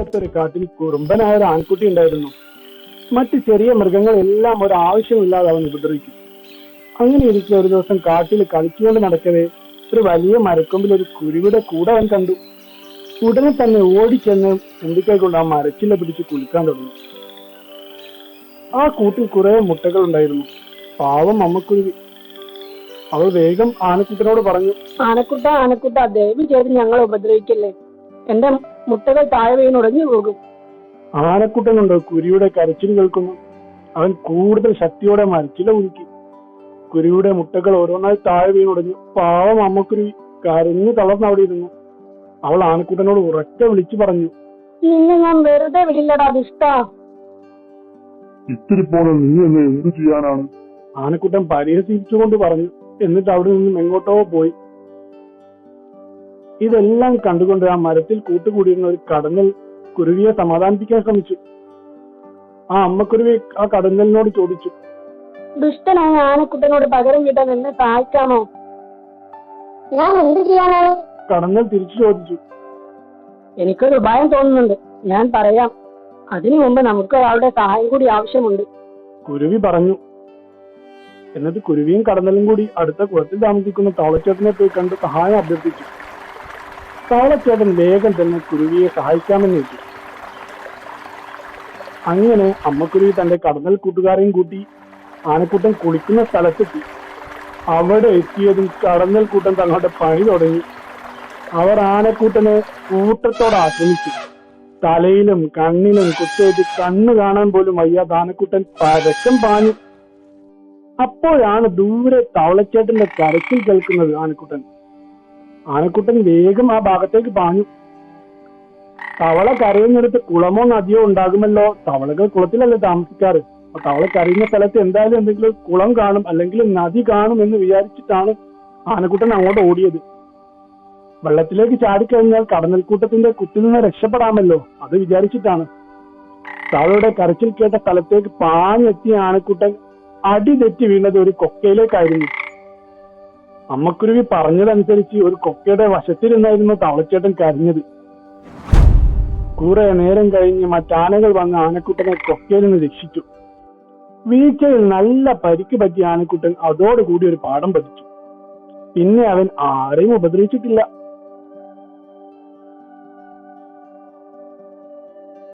തൊട്ടടുത്തൊരു കാട്ടിൽ കുറുമ്പനായ ഒരു ആൺകുട്ടി ഉണ്ടായിരുന്നു. മറ്റു ചെറിയ മൃഗങ്ങളെല്ലാം ഒരു ആവശ്യമില്ലാതെ അവൻ ഉപദ്രവിക്കും. അങ്ങനെ ഇരിക്കെ ഒരു ദിവസം കാട്ടിൽ കളിച്ചുകൊണ്ട് നടക്കവേ ഒരു വലിയ മരക്കൊമ്പിൽ ഒരു കുരുവിയുടെ കൂടെ അവൻ കണ്ടു. ഉടനെ തന്നെ ഓടിച്ചെന്ന് തുമ്പിക്കൈ കൊണ്ട് ആ മരച്ചില്ല പിടിച്ച് കുലുക്കാൻ തുടങ്ങി. ആ കൂട്ടിൽ കുറെ മുട്ടകൾ ഉണ്ടായിരുന്നു. പാവം അമ്മക്കുരുവി. അവൾ വേഗം ആനക്കുട്ടനോട് പറഞ്ഞു, ആനക്കുട്ട ദയവ് ചെയ്ത് ഞങ്ങളെ ഉപദ്രവിക്കല്ലേ. എന്റെ മുട്ടകൾ താഴെ വീണുടഞ്ഞു പോകും. ആനക്കുട്ടനുണ്ട് കുരുവിയുടെ കരച്ചിൽ കേൾക്കുന്നു. അവൻ കൂടുതൽ ശക്തിയോടെ മരച്ചില കുലുക്കി. കുരുവിയുടെ മുട്ടകൾ ഓരോന്നായി താഴെ വീണുടഞ്ഞു. പാവം അമ്മക്കുരുവി കരഞ്ഞു തളർന്ന് അവിടെ ഇരുന്നു. അവൾ ആനക്കുട്ടനോട് ഉറക്കെ വിളിച്ചു പറഞ്ഞു, നിന്നെ ഞാൻ വെറുതെ വിടില്ലടാ ദുഷ്ട. ഇത്തിരി പോലെ നീ എന്നെ എന്ത് ചെയ്യാനാണ്? ആനക്കുട്ടൻ പരിഹസിച്ചുകൊണ്ട് പറഞ്ഞു. എന്നിട്ട് അവിടെ നിന്നും എങ്ങോട്ടോ പോയി. ഇതെല്ലാം കണ്ടുകൊണ്ട് ആ മരത്തിൽ കൂട്ടുകൂടിയിരുന്ന ഒരു കടന്നൽ കുരുവിയെ സമാധാനിപ്പിക്കാൻ ശ്രമിച്ചു. ആ അമ്മക്കുരുവി ആ കടന്നലിനോട് ചോദിച്ചു, ദുഷ്ടനായ ആനക്കുട്ടനോട് പകരം വീട്ടാൻ എന്നെ സഹായിക്കാമോ? ഞാൻ എന്ത് ചെയ്യാനാണ്? കടന്നൽ തിരിച്ചു ചോദിച്ചു. എനിക്കൊരു ഉപായം തോന്നുന്നുണ്ട്, ഞാൻ പറയാം. അതിനു മുമ്പ് നമുക്ക് ഒരാളുടെ സഹായം കൂടി ആവശ്യമുണ്ട്. കുരുവി പറഞ്ഞു. എന്നിട്ട് കുരുവിയും കടന്നലും കൂടി അടുത്ത കുളത്തിൽ താമസിക്കുന്ന തവളച്ചേട്ടനെ പോയി കണ്ട് സഹായം അഭ്യർത്ഥിച്ചു. തവളച്ചേട്ടൻ വേഗം തന്നെ കുരുവിയെ സഹായിക്കാമെന്ന് വെച്ചു. അങ്ങനെ അമ്മക്കുരുവി തന്റെ കടന്നൽ കൂട്ടുകാരെയും കൂട്ടി ആനക്കൂട്ടം കുളിക്കുന്ന സ്ഥലത്തെത്തി. അവിടെ എത്തിയതും കടന്നൽ കൂട്ടം തങ്ങളുടെ പണി തുടങ്ങി. അവർ ആനക്കൂട്ടനെ കൂട്ടത്തോടെ ആക്രമിച്ചു. തലയിലും കണ്ണിലും കുത്തേറ്റ് കണ്ണു കാണാൻ പോലും വയ്യാതെ ആനക്കൂട്ടൻ പരക്കം പാഞ്ഞു. അപ്പോഴാണ് ദൂരെ തവളച്ചേട്ടന്റെ കരച്ചിൽ കേൾക്കുന്നത്. ആനക്കുട്ടൻ വേഗം ആ ഭാഗത്തേക്ക് പാഞ്ഞു. തവള കരയുന്നിടത്ത് കുളമോ നദിയോ ഉണ്ടാകുമല്ലോ. തവളകൾ കുളത്തിലല്ലേ താമസിക്കാറ്. അപ്പൊ തവള കരയുന്ന സ്ഥലത്ത് എന്തായാലും എന്തെങ്കിലും കുളം കാണും അല്ലെങ്കിൽ നദി കാണും എന്ന് വിചാരിച്ചിട്ടാണ് ആനക്കുട്ടൻ അങ്ങോട്ട് ഓടിയത്. വെള്ളത്തിലേക്ക് ചാടിക്കഴിഞ്ഞാൽ കടന്നൽക്കൂട്ടത്തിന്റെ കുത്തിൽ നിന്ന് രക്ഷപ്പെടാമല്ലോ, അത് വിചാരിച്ചിട്ടാണ്. തവളയുടെ കരച്ചിൽ കേട്ട സ്ഥലത്തേക്ക് പാഞ്ഞെത്തിയ ആനക്കുട്ടൻ അടി തെറ്റി വീണത് ഒരു കൊക്കയിലേക്കായിരുന്നു. അമ്മക്കുരുവി പറഞ്ഞതനുസരിച്ച് ഒരു കൊക്കയുടെ വശത്തിരുന്നായിരുന്നു തവളച്ചേട്ടൻ കരഞ്ഞത്. കുറെ നേരം കഴിഞ്ഞ് മറ്റാനകൾ വന്ന് ആനക്കുട്ടനെ കൊക്കയിൽ നിന്ന് രക്ഷിച്ചു. വീഴ്ചയിൽ നല്ല പരിക്ക് പറ്റിയ ആനക്കുട്ടൻ അതോടുകൂടി ഒരു പാഠം പഠിച്ചു. പിന്നെ അവൻ ആരെയും ഉപദ്രവിച്ചിട്ടില്ല.